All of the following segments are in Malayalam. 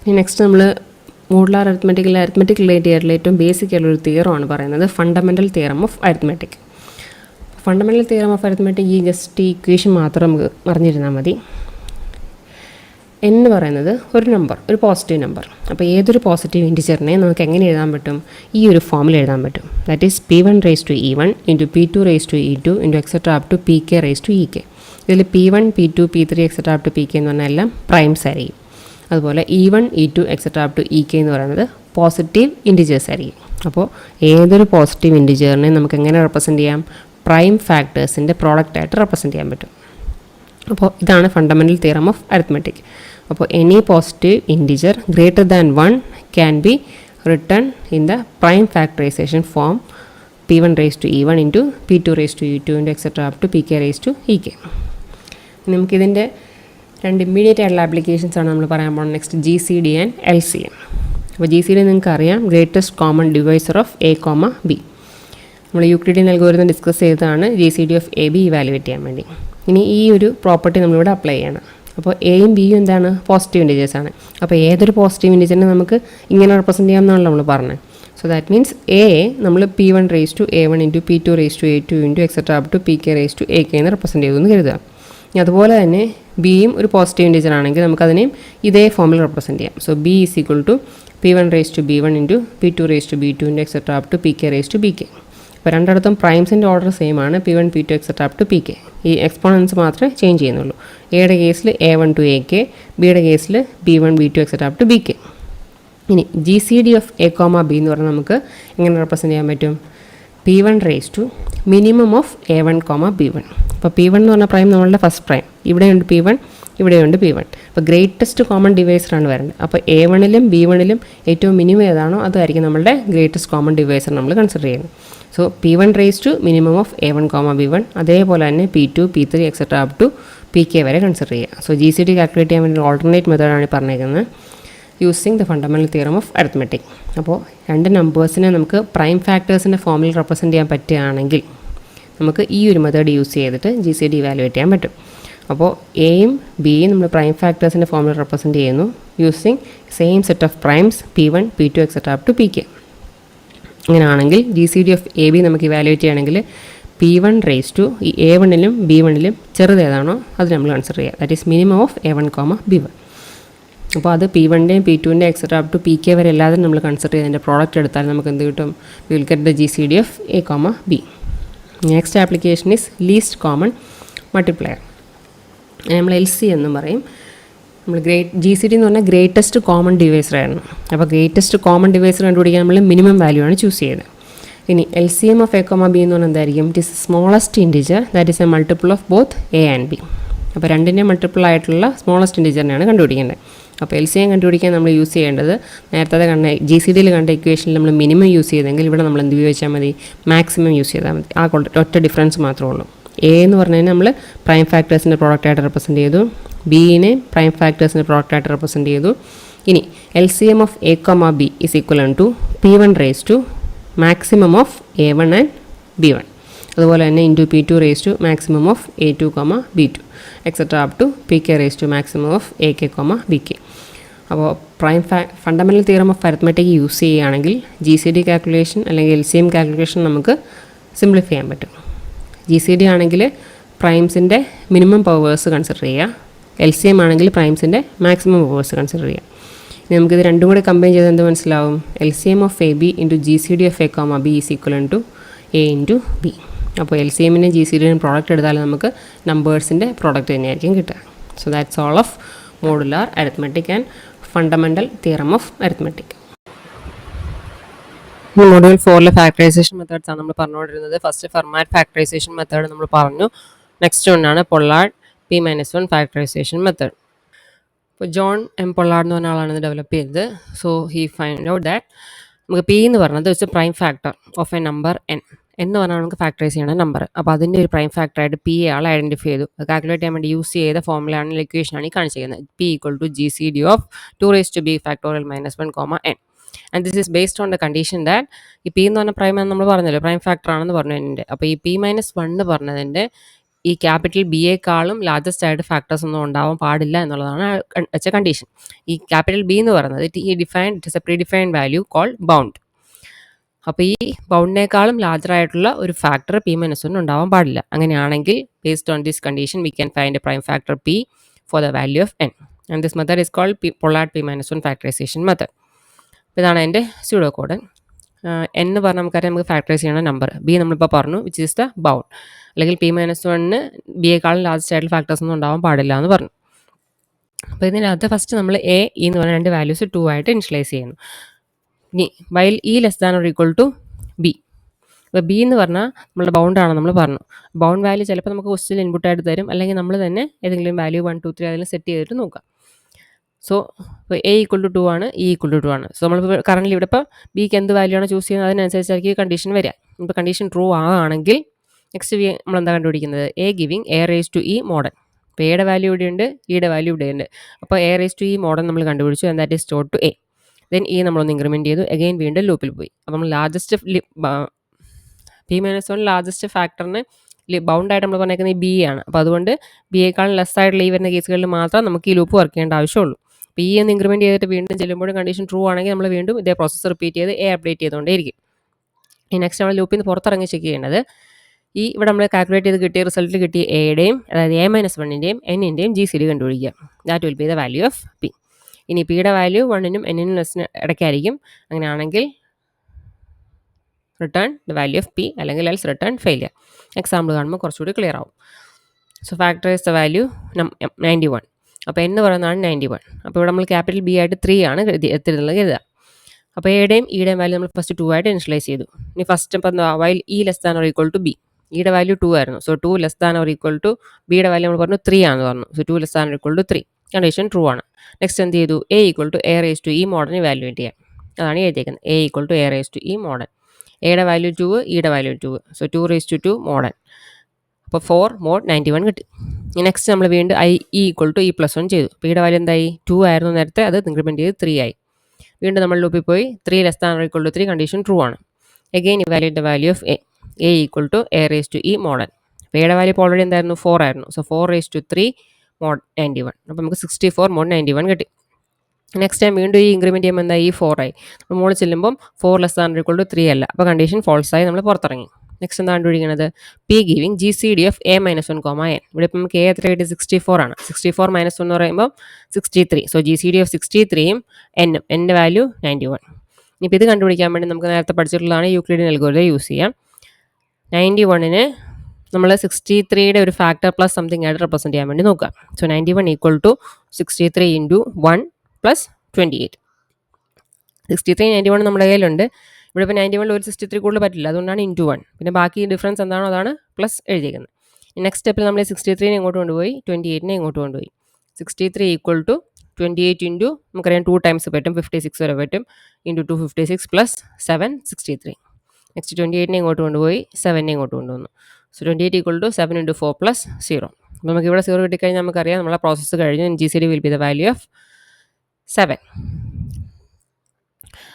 ഇനി നെക്സ്റ്റ് നമ്മൾ മോഡുലാർ അരിത്മെറ്റിക് റിലേറ്റ് ചെയ്തിട്ടുള്ള ഏറ്റവും ബേസിക് ആയിട്ടുള്ളൊരു തിയറമാണ് പറയുന്നത് fundamental theorem of arithmetic. Fundamental theorem of arithmetic ഈ ജസ്റ്റ് ഇക്വേഷൻ മാത്രം നമുക്ക് അറിഞ്ഞിരുന്നാൽ മതി. എന്ന് പറയുന്നത് ഒരു നമ്പർ, ഒരു പോസിറ്റീവ് നമ്പർ. അപ്പോൾ ഏതൊരു പോസിറ്റീവ് ഇൻറ്റിജറിനെ നമുക്ക് എങ്ങനെ എഴുതാൻ പറ്റും? ഈ ഒരു ഫോമിൽ എഴുതാൻ പറ്റും. That is P1 raise to E1 into P2 raise to E2 into etcetera up to Pk raise to Ek. ഇതിൽ P1 P2 P3 etcetera up to Pk എന്ന് പറഞ്ഞാൽ എല്ലാം പ്രൈംസ് ആയിരിക്കും. അതുപോലെ E1 E2 etcetera up to Ek എന്ന് പറയുന്നത് പോസിറ്റീവ് ഇൻറ്റിജേഴ്സ് ആയിരിക്കും. അപ്പോൾ ഏതൊരു പോസിറ്റീവ് ഇൻറ്റിജറിനെ നമുക്ക് എങ്ങനെ റെപ്രസെൻറ്റ് ചെയ്യാം? പ്രൈം ഫാക്ടേഴ്സിൻ്റെ പ്രോഡക്റ്റായിട്ട് റെപ്രസെൻറ്റ് ചെയ്യാൻ പറ്റും. അപ്പോൾ ഇതാണ് ഫണ്ടമെൻ്റൽ തിയറം ഓഫ് അരിത്മെറ്റിക്. അപ്പോൾ any positive integer greater than 1 can be written in the prime factorisation form P1 raise to E1 into P2 raise to E2 into etcetera up to Pk raise to Ek. നമുക്കിതിൻ്റെ രണ്ട് ഇമ്മീഡിയറ്റ് ആയിട്ടുള്ള ആപ്ലിക്കേഷൻസ് ആണ് നമ്മൾ പറയാൻ പോകുന്നത്. Next GCD and LCM. അപ്പോൾ GCD നിങ്ങൾക്ക് അറിയാം, greatest common divisor of A, B. നമ്മൾ യൂക്ലിഡിയൻ അൽഗോരിതം ഡിസ്കസ് ചെയ്തതാണ് GCD ഓഫ് AB ഇവാലുവേറ്റ് ചെയ്യാൻ വേണ്ടി. ഇനി ഈ ഒരു പ്രോപ്പർട്ടി നമ്മളിവിടെ അപ്ലൈ ചെയ്യണം. അപ്പോൾ എയും ബിയും എന്താണ്? പോസിറ്റീവ് ഇൻറ്റിജേഴ്സാണ്. അപ്പോൾ ഏതൊരു പോസിറ്റീവ് ഇൻറ്റിജറിനെ നമുക്ക് ഇങ്ങനെ റെപ്രസെൻറ്റ് ചെയ്യാമെന്നാണ് നമ്മൾ പറഞ്ഞത്. സോ ദാറ്റ് മീൻസ് എ നമ്മൾ P1 raise to A1 into P2 raise to A2 into etcetera up to Pk raise to Ek എന്ന് റെപ്രസെൻറ്റ് ചെയ്തു എന്ന് കരുതുക. അതുപോലെ തന്നെ ബിയും ഒരു പോസിറ്റീവ് ഇൻറ്റിജർ ആണെങ്കിൽ നമുക്കതിനെയും ഇതേ ഫോമിൽ റെപ്രസെൻറ്റ് ചെയ്യാം. So B is equal to P1 raise to B1 into P2 raise to B2 into etcetera up to Pk raise to Bk. അപ്പോൾ രണ്ടിടത്തും പ്രൈംസിൻ്റെ ഓർഡർ സെയിം ആണ്, P1 P2 etcetera up to Pk. ഈ എക്സ്പോണൻസ് മാത്രമേ ചേഞ്ച് ചെയ്യുന്നുള്ളൂ. എയുടെ കേസിൽ A1 ടു Ak, ബിയുടെ കേസിൽ B1 B2 etcetera up to Bk. ഇനി GCD ഓഫ് A, B എന്ന് പറഞ്ഞാൽ നമുക്ക് എങ്ങനെ റെപ്രസെൻറ്റ് ചെയ്യാൻ പറ്റും? P1 raise to minimum of A1, B1. അപ്പോൾ P1 എന്ന് പറഞ്ഞ പ്രൈം നമ്മളുടെ ഫസ്റ്റ് പ്രൈം. ഇവിടെയുണ്ട് P1, ഇവിടെയുണ്ട് P1. അപ്പോൾ ഗ്രേറ്റസ്റ്റ് കോമൺ ഡിവൈസറാണ് വരേണ്ടത്. അപ്പോൾ A1ലും B1ലും ഏറ്റവും മിനിമം ഏതാണോ അതായിരിക്കും നമ്മളുടെ ഗ്രേറ്റസ്റ്റ് കോമൺ ഡിവൈസർ നമ്മൾ കൺസിഡർ ചെയ്യുന്നത്. So P1 raise to minimum of A1, B1. അതേപോലെ തന്നെ P2, P3 etcetera up to Pk വരെ കൺസിഡർ ചെയ്യുക. സോ GCD കാൽക്കുലേറ്റ് ചെയ്യാൻ വേണ്ടി ഓൾട്ടർനേറ്റ് മെത്തേഡാണ് പറഞ്ഞേക്കുന്നത്, using the fundamental theorem of arithmetic. അപ്പോൾ രണ്ട് നമ്പേഴ്സിനെ നമുക്ക് പ്രൈം ഫാക്ടേഴ്സിൻ്റെ ഫോമിൽ റെപ്രസെൻറ്റ് ചെയ്യാൻ പറ്റുകയാണെങ്കിൽ നമുക്ക് ഈ ഒരു മെത്തേഡ് യൂസ് ചെയ്തിട്ട് GCD ഇവാലുവേറ്റ് ചെയ്യാൻ പറ്റും. അപ്പോൾ എയും ബിയും നമ്മൾ പ്രൈം ഫാക്ടേഴ്സിൻ്റെ ഫോമിൽ റെപ്രസെൻറ്റ് ചെയ്യുന്നു using same set of primes P1, P2 etcetera up to Pk. ഇങ്ങനെയാണെങ്കിൽ GCD ഓഫ് AB നമുക്ക് ഇവാലുവേറ്റ് ചെയ്യണമെങ്കിൽ P1 റേസ് ടു ഈ A1ലും B1ലും ചെറുതേതാണോ അത് നമ്മൾ കൺസിഡർ ചെയ്യുക. That is minimum of A1, B1. അപ്പോൾ അത് P1ൻ്റെയും P2ൻ്റെയും എക്സെട്ര അപ് ടു Pk വരെ എല്ലാവരും നമ്മൾ കൺസിഡർ ചെയ്തതിൻ്റെ പ്രോഡക്റ്റ് എടുത്താൽ നമുക്ക് എന്ത് കിട്ടും? We will get the GCD of A, B. Next application is least common multiplier. നമ്മൾ LC എന്നും പറയും. നമ്മൾ GCD എന്ന് പറഞ്ഞാൽ ഗ്രേറ്റസ്റ്റ് കോമൺ ഡിവൈസറായിരുന്നു. അപ്പോൾ ഗ്രേറ്റസ്റ്റ് കോമൺ ഡിവൈസർ കണ്ടുപിടിക്കാൻ നമ്മൾ മിനിമം വാല്യൂ ആണ് ചൂസ് ചെയ്തത്. ഇനി LCM ഓഫ് A, B എന്ന് പറഞ്ഞാൽ എന്തായിരിക്കും? It is smallest integer that is A multiple of both A and B. അപ്പോൾ രണ്ടിൻ്റെ മൾട്ടിപ്പിൾ ആയിട്ടുള്ള സ്മോളസ്റ്റ് ഇൻറ്റിജറിനെയാണ് കണ്ടുപിടിക്കേണ്ടത്. അപ്പോൾ LCM കണ്ടുപിടിക്കാൻ നമ്മൾ യൂസ് ചെയ്യേണ്ടത് നേരത്തെ കണ്ട GCDയിൽ കണ്ട ഇക്വേഷനിൽ നമ്മൾ മിനിമം യൂസ് ചെയ്തെങ്കിൽ ഇവിടെ നമ്മൾ എന്ത് ഉപയോഗിച്ചാൽ മതി? മാക്സിമം യൂസ് ചെയ്താൽ മതി. ആ ഒറ്റ ഡിഫറൻസ് മാത്രമേ ഉള്ളൂ. A എന്ന് പറഞ്ഞു കഴിഞ്ഞാൽ നമ്മൾ പ്രൈം ഫാക്ടേഴ്സിൻ്റെ പ്രോഡക്റ്റായിട്ട് റെപ്രസെൻറ്റ് ചെയ്തു, ബിനെ പ്രൈം ഫാക്ടേഴ്സിൻ്റെ പ്രോഡക്റ്റായിട്ട് റെപ്രസെൻറ്റ് ചെയ്തു. ഇനി LCM of A, B is equal to P1 raise to maximum of A1 and B1. അതുപോലെ തന്നെ into P2 raise to maximum of A2, B2 etcetera up to Pk raise to maximum of Ak, Bk. അപ്പോൾ fundamental theorem of arithmetic use ചെയ്യുകയാണെങ്കിൽ GCD കാൽക്കുലേഷൻ അല്ലെങ്കിൽ LCM കാൽക്കുലേഷൻ നമുക്ക് സിംപ്ലിഫൈ ചെയ്യാൻ പറ്റും. GCD ആണെങ്കിൽ പ്രൈംസിൻ്റെ മിനിമം പവേഴ്സ് കൺസിഡർ ചെയ്യുക, LCM ആണെങ്കിൽ പ്രൈംസിൻ്റെ മാക്സിമം പവേഴ്സ് കൺസിഡർ ചെയ്യുക. ഇനി നമുക്കിത് രണ്ടും കൂടി കമ്പൈൻ ചെയ്ത് എന്ത് മനസ്സിലാവും? LCM of AB into GCD of A, B is equal to A into B. അപ്പോൾ LCMൻ്റെയും GCDയുടെയും പ്രോഡക്റ്റ് എടുത്താൽ നമുക്ക് നമ്പേഴ്സിൻ്റെ പ്രോഡക്റ്റ് തന്നെയായിരിക്കും കിട്ടുക. So that's all of modular arithmetic and fundamental theorem of arithmetic. Module 4 factorisation methods ആണ് നമ്മൾ പറഞ്ഞുകൊണ്ടിരുന്നത്. ഫസ്റ്റ് ഫെർമാറ്റ് ഫാക്ടറൈസേഷൻ മെത്തേഡ് നമ്മൾ പറഞ്ഞു. നെക്സ്റ്റ് ഒന്നാണ് പൊള്ളാർഡ് P-1 ഫാക്ടറൈസേഷൻ മെത്തേഡ്. ഇപ്പോൾ ജോൺ എം പൊള്ളാർഡ് എന്ന് പറഞ്ഞ ആളാണ് ഇത് ഡെവലപ്പ് ചെയ്തത്. So he find out that നമുക്ക് P എന്ന് പറഞ്ഞത് it's A prime factor of A number n എന്ന് പറഞ്ഞാൽ നമുക്ക് ഫാക്ടറൈസ് ചെയ്യണ നമ്പർ. അപ്പോൾ അതിൻ്റെ ഒരു പ്രൈം ഫാക്ടറായിട്ട് P ആൾ ഐഡൻറ്റിഫൈ ചെയ്തു. അത് കാൽക്കുലേറ്റ് ചെയ്യാൻ വേണ്ടി യൂസ് ചെയ്ത ഫോമുലയാണ് ഇക്വേഷനാണ് ഈ കാണിച്ചിരിക്കുന്നത്. P equal to GCD of 2 raise to B factorial -1, n. And this is based on the condition that ഈ P എന്ന് പറഞ്ഞ പ്രൈം എന്ന് നമ്മൾ പറഞ്ഞല്ലോ, പ്രൈം ഫാക്ടർ ആണെന്ന് പറഞ്ഞു എൻ്റെ. അപ്പോൾ ഈ P-1 പറഞ്ഞതിൻ്റെ ഈ ക്യാപിറ്റൽ ബിയേക്കാളും ലാർജസ്റ്റ് ആയിട്ട് ഫാക്ടേഴ്സ് ഒന്നും ഉണ്ടാവാൻ പാടില്ല എന്നുള്ളതാണ് വെച്ച കണ്ടീഷൻ. ഈ ക്യാപിറ്റൽ ബി എന്ന് പറയുന്നത് it is A pre defined value call bound. അപ്പോൾ ഈ ബൗണ്ടിനേക്കാളും ലാർജറായിട്ടുള്ള ഒരു ഫാക്ടർ പി മൈനസ് വൺ ഉണ്ടാവാൻ പാടില്ല. അങ്ങനെയാണെങ്കിൽ based on this condition we can find a prime factor P for the value of N and this method is called Pollard P minus one factorization method. ഇതാണ് എൻ്റെ സ്യൂഡോ കോഡ്. എന്ന് പറഞ്ഞാൽ നമുക്കറിയാം നമുക്ക് ഫാക്ടറൈസ് ചെയ്യണ നമ്പർ ബി നമ്മളിപ്പോൾ പറഞ്ഞു വിച്ച് ഈസ് ദ ബൗണ്ട്. അല്ലെങ്കിൽ പി മൈനസ് വണ്ണിന് ബിയേക്കാളും ലാർജസ്റ്റ് ആയിട്ടുള്ള ഫാക്ടേഴ്സ് ഒന്നും ഉണ്ടാവാൻ പാടില്ല എന്ന് പറഞ്ഞു. അപ്പോൾ ഇതിനകത്ത് ഫസ്റ്റ് നമ്മൾ എ എന്ന് പറഞ്ഞ രണ്ട് വാല്യൂസ് 2 ആയിട്ട് ഇനിഷ്യലൈസ് ചെയ്യുന്നു. ഇനി while E less than or equal to B. ഇപ്പോൾ ബി എന്ന് പറഞ്ഞാൽ നമ്മുടെ ബൗണ്ടാണ് നമ്മൾ പറഞ്ഞു. ബൗണ്ട് വാല്യൂ ചിലപ്പോൾ നമുക്ക് ക്വസ്റ്റ്യൻ ഇൻപുട്ടായിട്ട് തരും, അല്ലെങ്കിൽ നമ്മൾ തന്നെ ഏതെങ്കിലും വാല്യൂ 1 2 3 അതിൽ സെറ്റ് ചെയ്തിട്ട് നോക്കാം. സോ ഇപ്പോൾ എ ഈക്വൽ ടു 2 ആണ്, ഇ ഈക്വൽ ടു 2 ആണ്. സോ നമ്മളിപ്പോൾ കറൻറ്റ്ലി ഇവിടെ ഇപ്പോൾ ബിക്ക് എന്ത് വാല്യൂ ആണ് ചൂസ് ചെയ്യുന്നത് അതിനനുസരിച്ചായിരിക്കും കണ്ടീഷൻ വരിക. ഇപ്പോൾ കണ്ടീഷൻ ട്രൂ ആണെങ്കിൽ നെക്സ്റ്റ് നമ്മൾ എന്താ കണ്ടുപിടിക്കുന്നത്? A giving A raise to E mod N. ഇപ്പോൾ എയുടെ വാല്യൂ ഇവിടെയുണ്ട്, ഇയുടെ വാല്യൂ ഇവിടെയുണ്ട്. അപ്പോൾ A raise to E mod N നമ്മൾ കണ്ടുപിടിച്ചു, and that is stored to A. Then E നമ്മളൊന്ന് ഇൻക്രിമെൻറ്റ് ചെയ്തു, അഗെയിൻ വീണ്ടും ലൂപ്പിൽ പോയി. അപ്പോൾ നമ്മൾ largest P minus one largest ഫാക്ടറിന് ബൗണ്ടായിട്ട് നമ്മൾ പറഞ്ഞേക്കുന്നത് ഈ ബി ആണ്. അപ്പോൾ അതുകൊണ്ട് ബിയേക്കാൾ ലെസ് ആയിട്ടുള്ള ഈ വരുന്ന കേസുകളിൽ മാത്രം നമുക്ക് ഈ ലൂപ്പ് വർക്ക് ചെയ്യേണ്ട ആവശ്യമുള്ളൂ. അപ്പോൾ ഈ എന്ന് ഇൻക്രിമെൻറ്റ് ചെയ്തിട്ട് വീണ്ടും ചെല്ലുമ്പോഴും കണ്ടീഷൻ ട്രൂ ആണെങ്കിൽ നമ്മൾ വീണ്ടും ഇതേ പ്രോസസ്സ് റിപ്പീറ്റ് ചെയ്ത് എ അപ്ഡേറ്റ് ചെയ്തുകൊണ്ടേയിരിക്കും. ഈ നെക്സ്റ്റ് നമ്മൾ ലൂപ്പിൽ നിന്ന് പുറത്തിറങ്ങി ചെക്ക് ചെയ്യേണ്ടത് ഈ ഇവിടെ നമ്മൾ കാൽക്കുലേറ്റ് ചെയ്ത് കിട്ടിയ റിസൾട്ടിൽ കിട്ടിയ എയുടെയും അതായത് എ മൈനസ് വണ്ണിൻ്റെയും എന്നിൻ്റെയും ജി സി ഡി കണ്ടുപിടിക്കുക. That will be the value of P. ഇനി പിയുടെ വാല്യൂ 1നും എന്നിനും ലെസ്സിന് ഇടയ്ക്കായിരിക്കും. അങ്ങനെയാണെങ്കിൽ return the value of P, അല്ലെങ്കിൽ എൽസ് റിട്ടേൺ ഫെയിലിയർ. എക്സാമ്പിൾ കാണുമ്പോൾ കുറച്ചുകൂടി ക്ലിയർ ആവും. So factorize the value 91. അപ്പോൾ എന്ന് പറയുന്നതാണ് 91. അപ്പോൾ ഇവിടെ നമ്മൾ ക്യാപിറ്റൽ ബി ആയിട്ട് 3 ആണ് എത്തിയിട്ടുള്ളത് കരുതുക. അപ്പോൾ എയുടെയും ഇയുടെയും വാല്യൂ നമ്മൾ ഫസ്റ്റ് 2 ആയിട്ട് ഇനിഷ്യലൈസ് ചെയ്തു. ഇനി ഫസ്റ്റ് ഇപ്പോൾ എന്താ while E less than or equal to B. ഇയുടെ വാല്യൂ 2 ആയിരുന്നു. So 2 less than or equal to ബിയുടെ വാല്യൂ നമ്മൾ പറഞ്ഞു 3 ആണെന്ന് പറഞ്ഞു. So 2 less than or equal to 3. Condition true ആണ്. നെക്സ്റ്റ് എന്ത് ചെയ്തു? A equal to A raise to E മോഡലിന് വാല്യൂവേറ്റ് ചെയ്യാം. അതാണ് എഴുതിയേക്കുന്നത്. A equal to A raise to E mod N. എയുടെ വാല്യൂ 2, ഇയുടെ value 2. So 2 raise to 2 model. അപ്പോൾ 4 മോഡ് 91 കിട്ടി. നെക്സ്റ്റ് നമ്മൾ വീണ്ടും E equal to E plus 1 ചെയ്തു. പിയുടെ വാല്യൂ എന്തായി? 2 ആയിരുന്നു നേരത്തെ, അത് ഇൻക്രിമെൻറ്റ് ചെയ്ത് 3 ആയി. വീണ്ടും നമ്മൾ ലൂപ്പിൽ പോയി 3 less than or equal to 3 condition true ആണ്. Again evaluate the value of A equal to A raise to E mod N. എയുടെ വാല്യൂ ഇപ്പോൾ ഓൾറെഡി എന്തായിരുന്നു? 4 ആയിരുന്നു. So 4 raise to 3 mod 91. അപ്പോൾ നമുക്ക് 64 മോഡ് 91 കിട്ടി. നെക്സ്റ്റ് ടൈം വീണ്ടും ഈ ഇൻക്രിമെൻറ്റ് ചെയ്യുമ്പോൾ എന്താ? ഈ 4 ആയി. അപ്പോൾ മോളിൽ ചെല്ലുമ്പം 4 less than or equal to 3 അല്ല. അപ്പോൾ കണ്ടീഷൻ ഫോൾസ് ആയി, നമ്മൾ പുറത്തിറങ്ങി. നെക്സ്റ്റ് എന്താണ് കണ്ടുപിടിക്കുന്നത്? P giving G C D of A minus 1 comma N. ഇവിടെ ഇപ്പം നമുക്ക് എ എത്ര കിട്ടി? 64 ആണ്. 64 മൈനസ് 1 എന്ന് പറയുമ്പോൾ 63. സോ ജി സി ഡി ഓഫ് 63യും എന്നും, എൻ്റെ വാല്യൂ 91. ഇനിയിപ്പോൾ ഇത് കണ്ടുപിടിക്കാൻ വേണ്ടി നമുക്ക് നേരത്തെ പഠിച്ചിട്ടുള്ളതാണ് യൂക്ലിഡിയൻ അൽഗോരിതം യൂസ് ചെയ്യാം. 91ന് നമ്മൾ 63യുടെ ഒരു ഫാക്ടർ പ്ലസ് സംതിങ് ആയിട്ട് റെപ്രസെൻറ്റ് ചെയ്യാൻ വേണ്ടി നോക്കുക. So 91 equal to 63 into 1 plus 28. 63 91 നമ്മുടെ കയ്യിലുണ്ട്. ഇവിടെ ഇപ്പോൾ 91 ഒരു 63 കൂടുതൽ പറ്റില്ല, അതുകൊണ്ടാണ് ഇൻറ്റു 1. പിന്നെ ബാക്കി ഡിഫറൻസ് എന്താണോ അതാണ് പ്ലസ് എഴുതിയിരിക്കുന്നത്. നെക്സ്റ്റ് സ്റ്റെപ്പിൽ നമ്മൾ 63നെ ഇങ്ങോട്ട് കൊണ്ടുപോയി 28നെ ഇങ്ങോട്ട് കൊണ്ടുപോയി. 63 ഈക്വൽ ടു 28 ഇൻറ്റു നമുക്കറിയാം 2 ടൈംസ് പറ്റും, 56 വരെ പറ്റും. Into 2 56 plus 7 63. നെക്സ്റ്റ് 28നെ ഇങ്ങോട്ട് കൊണ്ടുപോയി 7നെ ഇങ്ങോട്ട് കൊണ്ടുവന്നു. So 28 equal to 7 into 4 plus 0. അപ്പോൾ നമുക്ക് ഇവിടെ 0 കിട്ടിക്കഴിഞ്ഞാൽ നമുക്കറിയാം നമ്മളെ പ്രോസസ്സ് കഴിഞ്ഞു. G C D will be the value of 7.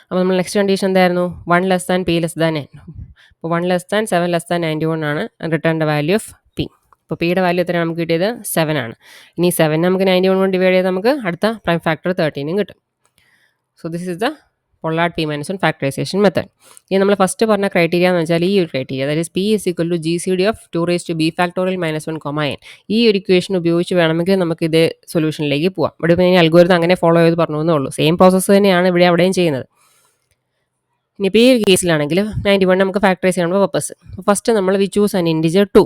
അപ്പോൾ നമ്മൾ നെക്സ്റ്റ് കണ്ടീഷൻ എന്തായിരുന്നു? 1 less than P less than N. അപ്പോൾ 1 ലെസ് ദാൻ 7 ലെസ് ദാൻ 91 ആണ് return the value of P. അപ്പോൾ പിയുടെ വാല്യൂ എത്രയാണ് നമുക്ക് കിട്ടിയത്? 7 ആണ്. ഇനി 7 നമുക്ക് 91 കൊണ്ട് ഡിവൈഡ് ചെയ്ത് നമുക്ക് അടുത്ത പ്രൈം ഫാക്ടർ 13 കിട്ടും. So this is the Pollard P minus 1 factorization method. ഇനി നമ്മൾ ഫസ്റ്റ് പറഞ്ഞ ക്രൈറ്റീരിയ എന്ന് വെച്ചാൽ ഈ ഒരു criteria, that is P is equal to G C D of 2 raise to B factorial minus 1 comma N. ഈ ഒരു ഇക്വേഷൻ ഉപയോഗിച്ച് വേണമെങ്കിൽ നമുക്ക് ഇതേ സൊല്യൂഷനിലേക്ക് പോവാം. ഇവിടെ ഇപ്പോൾ ഞാൻ അൽഗോരിതം അങ്ങനെ ഫോളോ ചെയ്ത് പറഞ്ഞു എന്നേ ഉള്ളൂ. സെയിം പ്രോസസ്സ് തന്നെയാണ് ഇവിടെ അവിടെയും ചെയ്യുന്നത്. ഇനിയിപ്പോൾ ഈ ഒരു കേസിലാണെങ്കിൽ 91 നമുക്ക് ഫാക്ടറൈസ് ചെയ്യാനുള്ള പർപ്പസ്. ഫസ്റ്റ് നമ്മൾ we choose an integer 2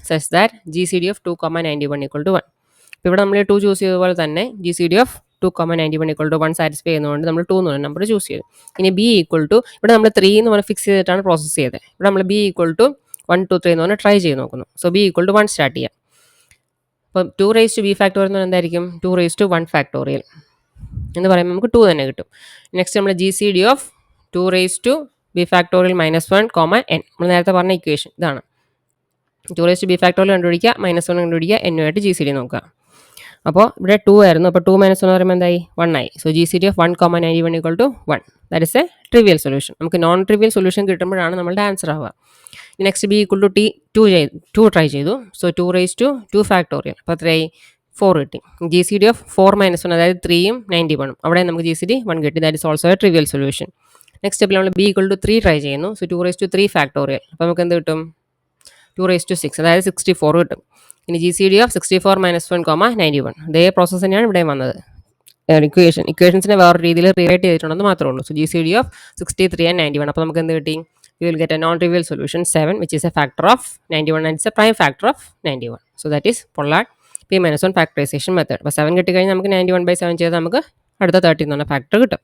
such that G C D of 2, 91 equal to 1. ഇപ്പോൾ ഇവിടെ നമ്മൾ 2 ചൂസ് ചെയ്തതുപോലെ തന്നെ G C D of 2, 91 equal to 1 satisfy ചെയ്യുന്നതുകൊണ്ട് നമ്മൾ 2 എന്ന് പറഞ്ഞ നമ്പർ ചൂസ് ചെയ്തു. ഇനി ബി ഈക്വൽ ടു ഇവിടെ നമ്മൾ 3 എന്ന് പറഞ്ഞാൽ ഫിക്സ് ചെയ്തിട്ടാണ് പ്രോസസ്സ് ചെയ്തത്. ഇവിടെ നമ്മൾ ബി ഈക്വൽ ടു 1 2 3 എന്ന് പറഞ്ഞാൽ ട്രൈ ചെയ്ത് നോക്കുന്നു. So B equal to 1 start ചെയ്യാം. അപ്പം 2 റേസ് ടു ബി ഫാക്ടോറിയൽ എന്ന് പറഞ്ഞാൽ എന്തായിരിക്കും? 2 റേസ് ടു 1 ഫാക്ടോറിയൽ എന്ന് പറയുമ്പോൾ നമുക്ക് 2 തന്നെ കിട്ടും. നെക്സ്റ്റ് നമ്മൾ G C D of 2 raise to B factorial minus 1 comma N. നമ്മൾ നേരത്തെ പറഞ്ഞ ഇക്വേഷൻ ഇതാണ്. 2 റേസ് ടു ബി ഫാക്ടോറിയൽ കണ്ടുപിടിക്കുക, മൈനസ് 1 കണ്ടുപിടിക്കുക, എന്നുമായിട്ട് ജി സി ഡി നോക്കുക. അപ്പോൾ ഇവിടെ 2 ആയിരുന്നു. അപ്പോൾ 2 മൈനസ് 1 എന്ന് പറയുമ്പോൾ എന്തായി? 1 ആയി. സോ ജി സി ഡി ഓഫ് 1, 91 equal to 1. That is a trivial solution. നമുക്ക് നോൺ ട്രിവിയൽ സൊല്യൂഷൻ കിട്ടുമ്പോഴാണ് നമ്മളുടെ ആൻസർ ആവുക. Next B equal to T to try ചെയ്തു. So 2 raise to 2 factorial. അപ്പോൾ എത്രയായി 4 കിട്ടി. ജി സി ഡി ഓഫ് 4 - 1 അതായത് 3യും 91. അവിടെ നമുക്ക് ജി സി ഡി 1 കിട്ടി. That is also a trivial solution. Next സ്റ്റെപ്പിൽ നമ്മൾ ബി ഈക്വൽ ടു 3 ട്രൈ ചെയ്യുന്നു. So 2 raise to 3 factorial. അപ്പോൾ നമുക്ക് എന്ത് കിട്ടും 2 റേസ് ടു 6 അതായത് 64 കിട്ടും. ഇനി ജി സി ഡി ഓഫ് 64 - 1, 91. ഇതേ പ്രോസസ്സ് തന്നെയാണ് ഇവിടെ വന്നത്. ഇക്വേഷൻസിനെ വേറെ രീതിയിൽ റീറൈറ്റ് ചെയ്തിട്ടുണ്ടെന്ന് മാത്രമേ ഉള്ളൂ. So GCD C D of 63 and 91. അപ്പോൾ നമുക്ക് എന്ത് കിട്ടി we will get a non-trivial solution 7 which is a factor of 91 and it's a prime factor of 91. So that is Pollard p - 1 factorization method. അപ്പോൾ 7 കിട്ടിക്കഴിഞ്ഞാൽ നമുക്ക് 91/7 ചെയ്താൽ നമുക്ക് അടുത്ത 13 എന്ന ഫാക്ടർ കിട്ടും.